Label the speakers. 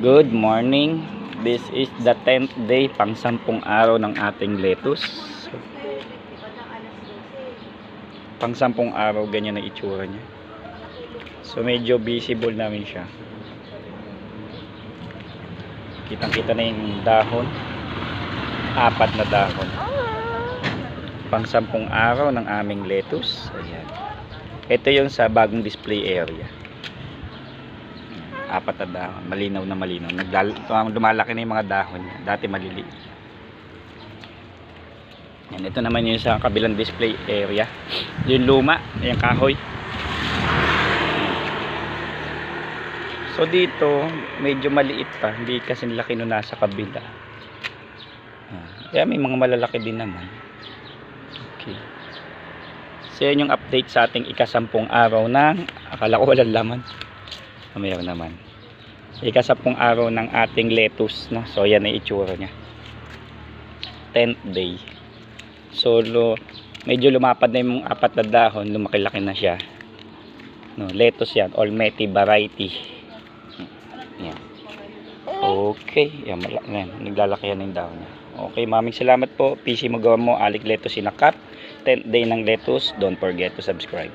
Speaker 1: Good morning. This is the 10th day, pang 10 araw ng ating lettuce. Pang 10 araw, ganyan ang itsura niya. So medyo visible namin siya. Kitang-kita na yung dahon. 4 na dahon. Pang 10 araw ng aming lettuce. Ayan. Ito yung sa bagong display area. 4 na dahon, malinaw na malinaw. Lumalaki na yung mga dahon niya. Dati maliliit. Yan, ito naman yung sa kabilang display area. Yung luma, yung kahoy. So dito, medyo maliit pa. Hindi kasi laki nung nasa kabila. Kaya may mga malalaki din naman. Okay. So yan yung update sa ating ika-10 araw ng, akala ko walang laman. Mayroon naman. Ika-10 araw ng ating lettuce, no? So yan ang itsura niya. 10th day. So medyo lumapad na yung 4 na dahon, lumaki-laki na siya. No, lettuce yan, Olmeti variety. Yan. Okay, yan, naglalaki yan ng dahon niya. Okay, maraming salamat po. PC Magawa mo, Alik Lettuce in a Cup. 10th day ng lettuce. Don't forget to subscribe.